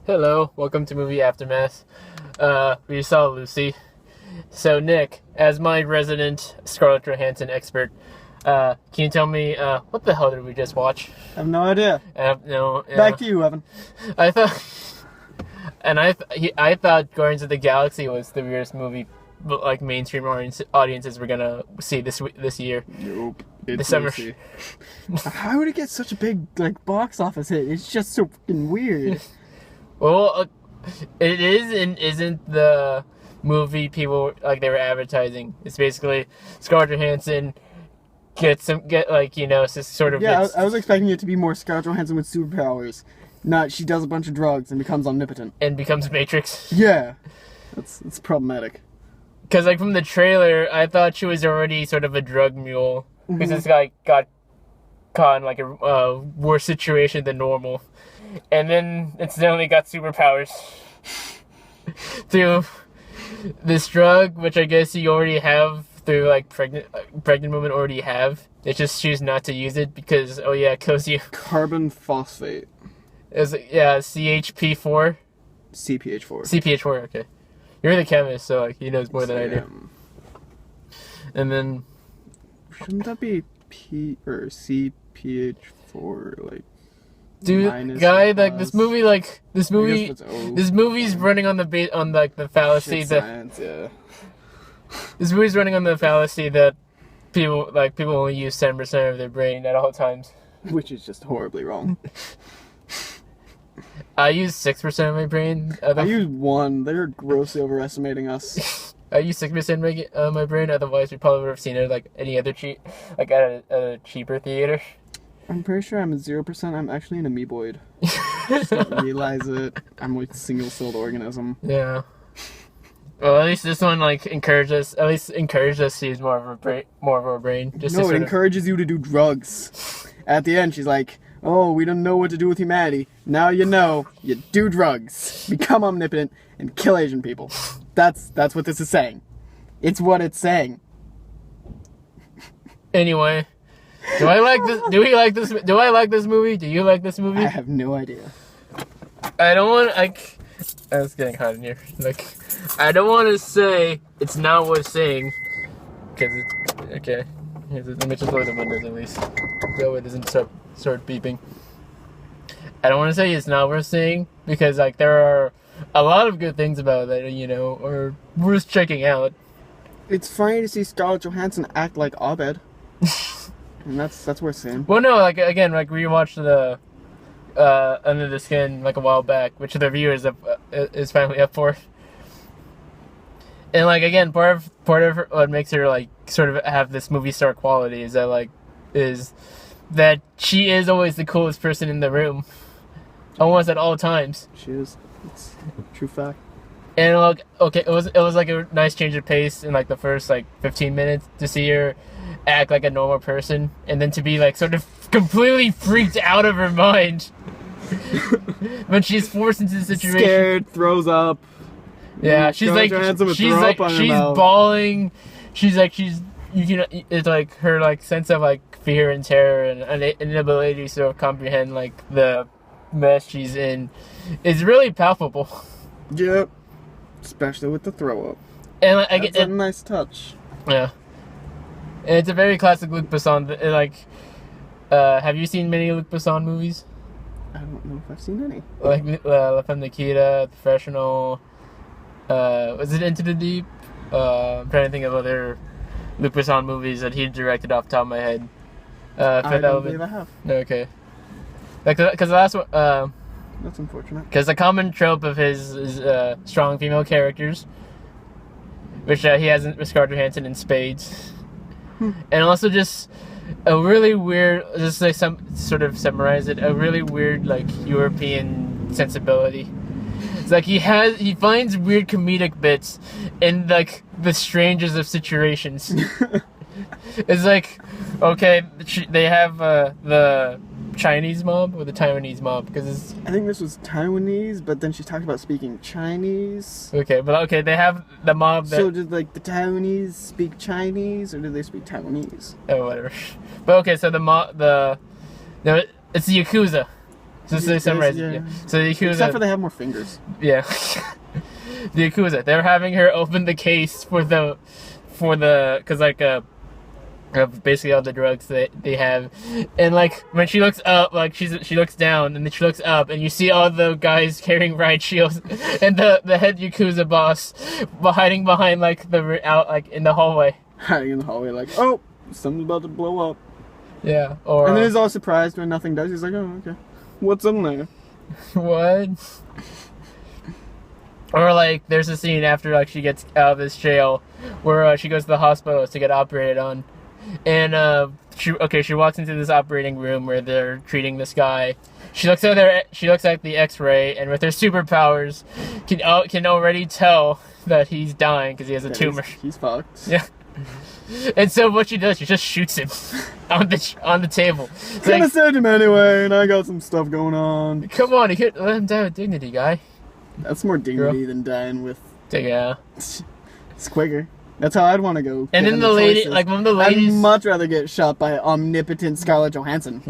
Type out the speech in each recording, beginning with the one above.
Hello, welcome to Movie Aftermath. We saw Lucy. So, Nick, as my resident Scarlett Johansson expert, can you tell me, what the hell did we just watch? I have no idea. No. Back to you, Evan. I thought, I thought Guardians of the Galaxy was the weirdest movie, like mainstream audiences were gonna see this year. Nope. The summer. How would it get such a big box office hit? It's just so fucking weird. Well, it is and isn't the movie people they were advertising. It's basically Scarlett Johansson get sort of. Yeah, I was expecting it to be more Scarlett Johansson with superpowers. Not she does a bunch of drugs and becomes omnipotent. And becomes Matrix. Yeah, it's problematic. Because from the trailer, I thought she was already sort of a drug mule. Because this guy got caught in a worse situation than normal. And then incidentally got superpowers through this drug, which I guess you already have through pregnant women already have. They just choose not to use it because it kills you. Carbon phosphate. CHP4. CPH4. CPH4. Okay, you're the chemist, so he knows more than I do. And then shouldn't that be P or CPH4 Dude, guy, this movie's running on the fallacy that science, yeah. This movie's running on the fallacy that people only use 10% of their brain at all times, which is just horribly wrong. I use 6% of my brain. I use 1. They're grossly overestimating us. I use 6% of my brain. Otherwise, we probably would have seen it any other at a cheaper theater. I'm pretty sure I'm at 0%. I'm actually an amoeboid. Just don't realize it. I'm a single-celled organism. Yeah. Well, at least this one encouraged us to use more of our brain. It encourages you to do drugs. At the end, she's like, "Oh, we don't know what to do with humanity. Now you know. You do drugs, become omnipotent, and kill Asian people." That's what this is saying. It's what it's saying. Anyway. Do I like this? Do we like this? Do I like this movie? Do you like this movie? I have no idea. I don't want. It's getting hot in here. I don't want to say it's not worth saying, because okay. Let me just lower the windows at least. That way it doesn't start beeping. I don't want to say it's not worth saying because there are a lot of good things about it, or worth checking out. It's funny to see Scarlett Johansson act like Abed. And that's worth saying. Well, no, again, we watched the Under the Skin a while back, which the review is finally up for. And again, part of what makes her sort of have this movie star quality is that she is always the coolest person in the room, almost at all times. She is. It's a true fact. And it was a nice change of pace in the first 15 minutes to see her act like a normal person, and then to be sort of completely freaked out of her mind when she's forced into the situation. Scared, throws up. Yeah, she's bawling. It's her sense of fear and terror and inability to sort of comprehend the mess she's in is really palpable. Yep. Especially with the throw up. And that's a nice touch. Yeah. And it's a very classic Luc Besson. Have you seen many Luc Besson movies? I don't know if I've seen any. La Femme Nikita, Professional. Was it Into the Deep? I'm trying to think of other Luc Besson movies that he directed off the top of my head. I don't believe I have. Okay. Because the last one. That's unfortunate. Because the common trope of his is strong female characters, which he has with Scarlett Johansson in spades. And also just a really weird, sort of summarize it, a really weird European sensibility. It's he finds weird comedic bits in the strangest of situations. It's okay, they have the Chinese mob or the Taiwanese mob, because I think this was Taiwanese, but then she talked about speaking Chinese. Okay, but they have the mob that... So did the Taiwanese speak Chinese, or did they speak Taiwanese? Oh, whatever. But okay, so the mob, it's the Yakuza. Just to summarize it. Yeah. Yeah. So the Yakuza. Except for they have more fingers. Yeah. The Yakuza. They're having her open the case for the, cause like basically all the drugs that they have, and like when she looks up, like she looks down and then she looks up and you see all the guys carrying riot shields and the head Yakuza boss hiding behind like the out like in the hallway. Hiding in the hallway, like, oh, something's about to blow up. Yeah. Or And then he's all surprised when nothing does. He's like, oh, okay, what's in there? what? Or like there's a scene after like she gets out of this jail where she goes to the hospital to get operated on. And she walks into this operating room where they're treating this guy. She looks at the X-ray, and with her superpowers, can already tell that he's dying because he has a tumor. He's fucked. Yeah. And so what she does, she just shoots him on the table. It's Gonna like, send him anyway, and I got some stuff going on. come on, you can't let him die with dignity, guy. That's more dignity than dying with. Yeah. It's quicker. That's how I'd want to go. And then the lady, like one of the ladies, I'd much rather get shot by omnipotent Scarlett Johansson.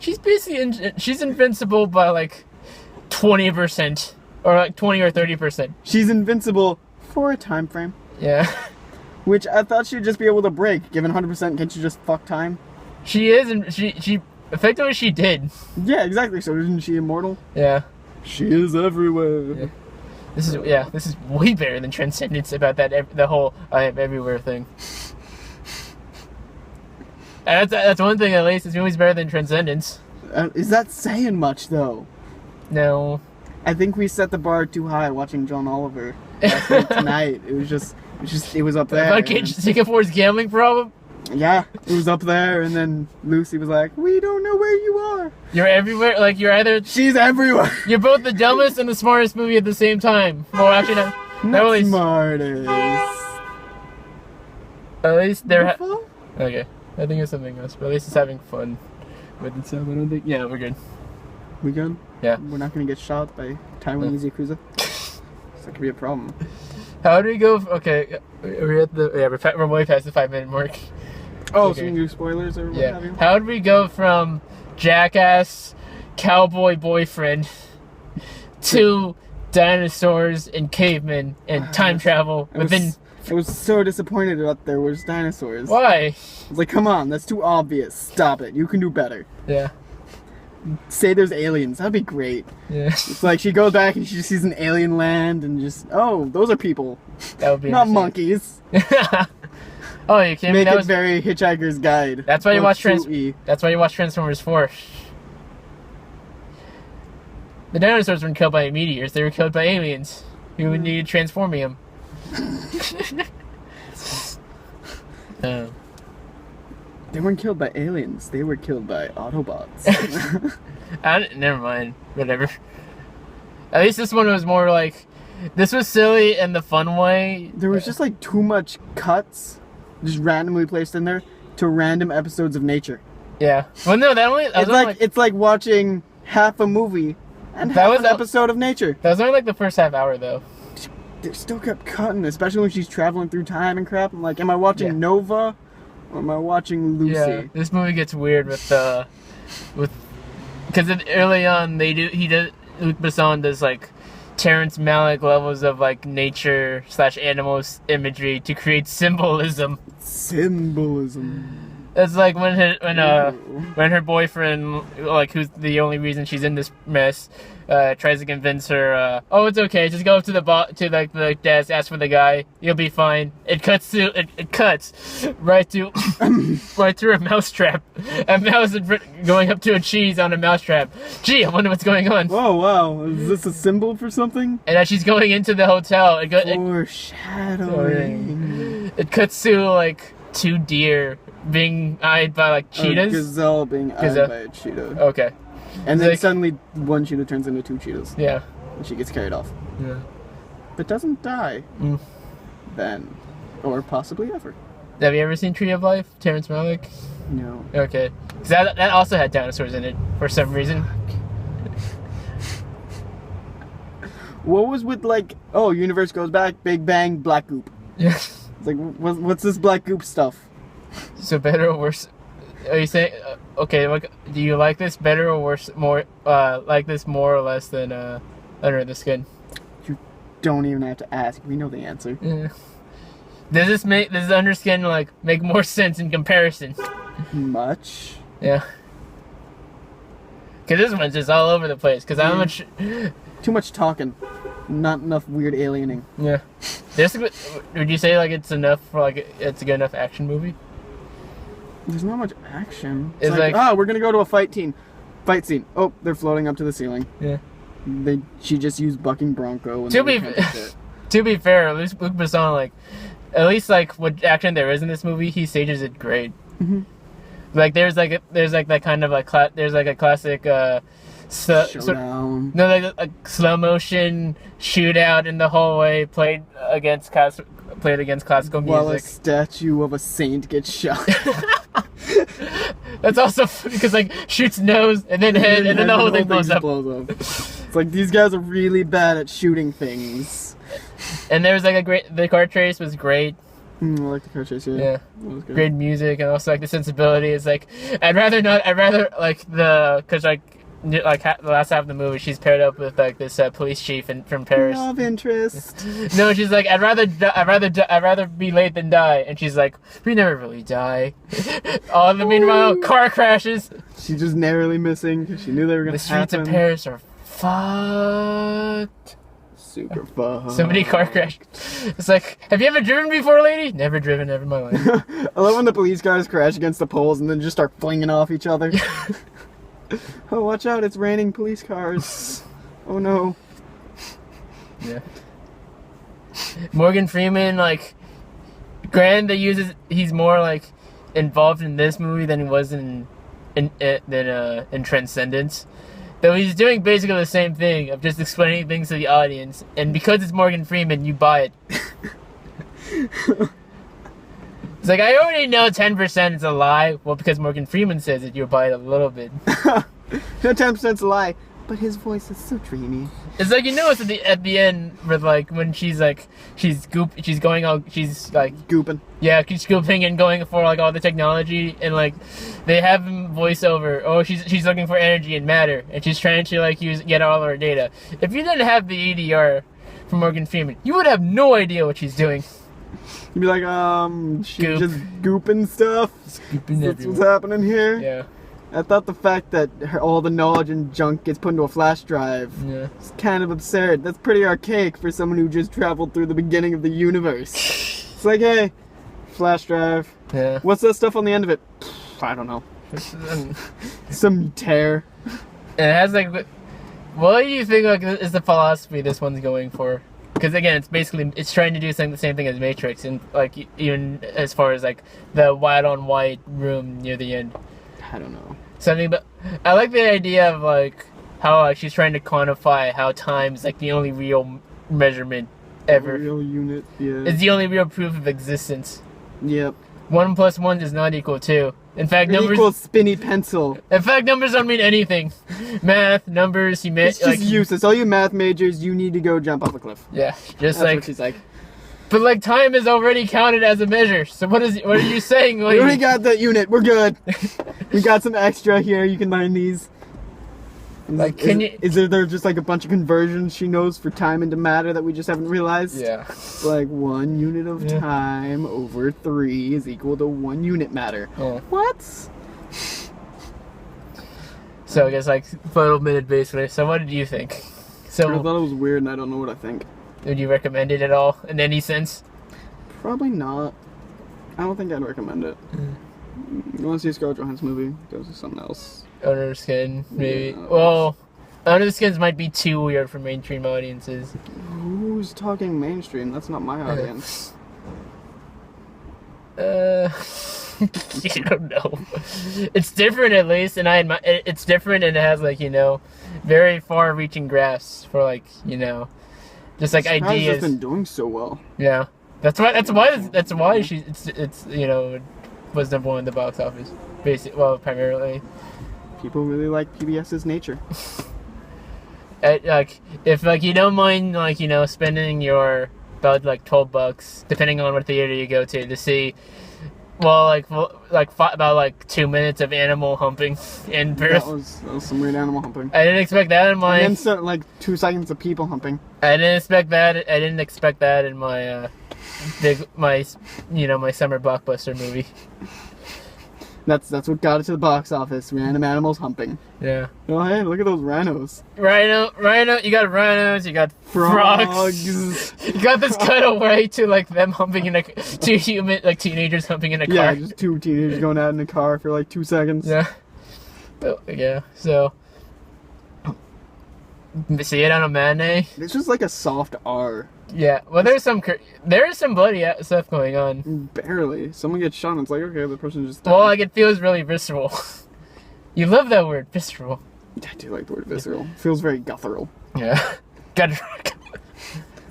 she's basically she's invincible by like 20%, or like 20 or 30%. She's invincible for a time frame, Yeah. which I thought she'd just be able to break. Given 100%, can't you just fuck time? She is, and she effectively she did. Yeah, exactly. So isn't she immortal? Yeah. She is everywhere. Yeah. This is way better than Transcendence about the whole I am everywhere thing. And that's one thing at least. This movie's better than Transcendence. Is that saying much though? No. I think we set the bar too high watching John Oliver last night tonight. It was up there. About Singapore's gambling problem. Yeah, it was up there, and then Lucy was like, "We don't know where you are." You're everywhere. Like you're either She's everywhere. you're both the dumbest and the smartest movie at the same time. Well, actually, not Not at smartest. least they're. Beautiful? Okay, I think it's something else, but at least it's having fun with itself. I don't think. Yeah, we're good. We good? Yeah. We're not gonna get shot by Taiwanese Yakuza. That could be a problem. How do we go? Okay, we're at we're way past the 5-minute mark. Oh, Okay. so we can do spoilers or what have Yeah. you? How did we go from jackass cowboy boyfriend to dinosaurs and cavemen and time travel within? I was so disappointed that there was dinosaurs. Why? I was like, come on, that's too obvious. Stop it. You can do better. Yeah. Say there's aliens. That'd be great. Yeah. It's like she goes back and she just sees an alien land and just, oh, those are people. That would be Not interesting. monkeys. Oh, you kidding me? Make That it was, very Hitchhiker's Guide. that's why you Or watch Fruity. That's why you watch Transformers 4. The dinosaurs weren't killed by meteors; they were killed by aliens who needed transformium. They weren't killed by aliens. They were killed by Autobots. Never mind. Whatever. At least this one was more like, this was silly in the fun way. There was just like too much cuts, just randomly placed in there, to random episodes of nature. Yeah. Well, no, that only. It's like watching half a movie and That half was an episode of nature. That was only like the first half hour, though. They still kept cutting, especially when she's traveling through time and crap. I'm like, am I watching Yeah. Nova, or am I watching Lucy? Yeah. This movie gets weird because early on Luc Besson does like Terrence Malick levels of like nature / animals imagery to create symbolism. Symbolism. It's like when her boyfriend, like who's the only reason she's in this mess, tries to convince her, oh, it's okay, just go up to the desk, ask for the guy, you'll be fine. It cuts right to a mousetrap. A mouse going up to a cheese on a mousetrap. Gee, I wonder what's going on. Whoa, wow! Is this a symbol for something? And as she's going into the hotel, Foreshadowing. it cuts to like 2 deer being eyed by like cheetahs. A gazelle being Gazelle. eyed by a cheetah. Okay. And then Like- suddenly one cheetah turns into 2 cheetahs. Yeah. And she gets carried off. Yeah. But doesn't die. Mm. Then. Or possibly ever. Have you ever seen Tree of Life, Terrence Malick? No. Okay. 'Cause that also had dinosaurs in it for some reason. What was with like, oh, universe goes back, Big Bang, black goop. Yeah. It's like, what's this black goop stuff? So better or worse? are you saying okay? Like, do you like this better or worse? More like this more or less than Under the Skin? You don't even have to ask. We know the answer. Yeah. Does Under Skin like make more sense in comparison? Much. Yeah. Cause this one's just all over the place. Cause how much? Too much talking. Not enough weird aliening. Yeah. Would you say like it's enough for like it's a good enough action movie? There's not much action. It's like, like oh, we're gonna go to a fight scene. Oh, they're floating up to the ceiling. Yeah. She just used bucking bronco. And to be fair, at least Luc Besson, like, at least like what action there is in this movie, he stages it great. Mm-hmm. Like there's that kind of like there's like a classic showdown. Like a slow motion shootout in the hallway played against classical music. While a statue of a saint gets shot. That's also because like shoots nose and then head and then the whole thing blows up. It's like these guys are really bad at shooting things. And there was like the car chase was great. I like the car chase. Yeah. Great music and also like the sensibility is like I'd rather like because like the last half of the movie she's paired up with like this police chief from Paris. Love interest. No, she's like I'd rather be late than die, and she's like we never really die. All in the meanwhile, car crashes. She's just narrowly missing because she knew they were gonna happen. The streets of Paris are fucked. Super fucked. So many car crashes. It's like, have you ever driven before, lady? Never driven ever in my life. I love when the police cars crash against the poles and then just start flinging off each other. Oh, watch out, it's raining police cars. Oh no. Yeah. Morgan Freeman, like, granted he's more, like, involved in this movie than he was in Transcendence. Though he's doing basically the same thing of just explaining things to the audience, and because it's Morgan Freeman, you buy it. It's like, I already know 10% is a lie. Well, because Morgan Freeman says it, you'll buy it a little bit. No, 10%'s a lie, but his voice is so dreamy. It's like, you know, it's at the end with like when she's like she's gooping. Yeah, she's scooping and going for like all the technology, and like they have him voice over. Oh, she's looking for energy and matter, and she's trying to like get all of her data. If you didn't have the ADR from Morgan Freeman, you would have no idea what she's doing. You'd be like, she's just gooping stuff. That's what's happening here. Yeah. I thought the fact that all the knowledge and junk gets put into a flash drive is kind of absurd. That's pretty archaic for someone who just traveled through the beginning of the universe. It's like, hey, flash drive. Yeah. What's that stuff on the end of it? I don't know. Some tear. And it has like, what do you think like is the philosophy this one's going for? Because again, it's trying to do the same thing as Matrix, and like even as far as like the white on white room near the end. I don't know. Something, but I like the idea of like how like she's trying to quantify how time's like the only real measurement ever. Real unit, yeah. It's the only real proof of existence. Yep. 1 + 1 does not equal 2. In fact, numbers equals spinny pencil. In fact, numbers don't mean anything. Math, numbers, it's just useless. All you math majors, you need to go jump off a cliff. Yeah, just That's like what she's like. But like time is already counted as a measure. So what are you saying? Like, we already got that unit. We're good. We got some extra here. You can learn these. Like, is there just like a bunch of conversions she knows for time into matter that we just haven't realized? Yeah. Like 1 unit of time over 3 is equal to 1 unit matter. Oh. What? So I guess like final minute basically. So what did you think? So I thought it was weird, and I don't know what I think. Would you recommend it at all in any sense? Probably not. I don't think I'd recommend it. You want to see a Scarlett Johansson movie? Go to something else. Under the Skin, maybe. Yeah. Well, Under the Skins might be too weird for mainstream audiences. Who's talking mainstream? That's not my audience. You don't know. It's different at least, and it's different, and it has like very far-reaching grasps for like just like ideas. It's been doing so well. Yeah, that's why she was number 1 in the box office. Primarily. People really like PBS's nature. Like if like you don't mind like spending your about like $12, depending on what theater you go to see Well, about like 2 minutes of animal humping in Perth. That was some weird animal humping. I didn't expect that in my. And then like 2 seconds of people humping. I didn't expect that. I didn't expect that in my my summer blockbuster movie. That's what got it to the box office. Random animals humping. Yeah. Oh hey, look at those rhinos. Rhino. You got rhinos. You got frogs. You got this cutaway to like them humping in two teenagers humping in a car. Yeah, just 2 teenagers going out in a car for like 2 seconds. Yeah. But, yeah. So. See it on a matinee. It's just like a soft R. Yeah. Well, there is some bloody stuff going on. Barely. Someone gets shot and it's like, okay, the person just died. Well, like it feels really visceral. You love that word, visceral. I do like the word visceral. It feels very guttural. Yeah. Got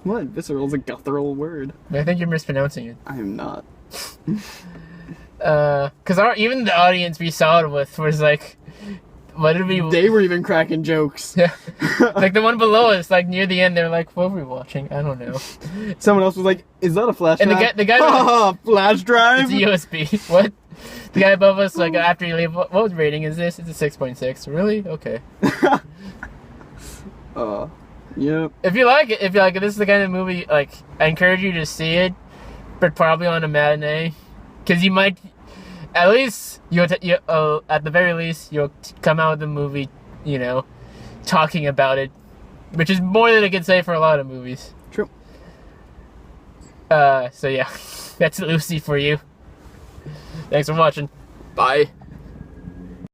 What? Visceral is a guttural word. I think you're mispronouncing it. I am not. Because even the audience we saw it with was like, what did we? They were even cracking jokes. Yeah. Like the one below us, like near the end, they're like, what were we watching? I don't know. Someone else was like, is that a flash And drive? the guy flash drive? It's a USB. What? The guy above us, like after you leave, what rating is this? It's a 6.6. Really? Okay. Yep. If you like it, this is the kind of movie, like, I encourage you to see it, but probably on a matinee. Because you might, at least, at the very least, you'll come out of the movie, talking about it. Which is more than I can say for a lot of movies. True. So yeah, that's Lucy for you. Thanks for watching. Bye.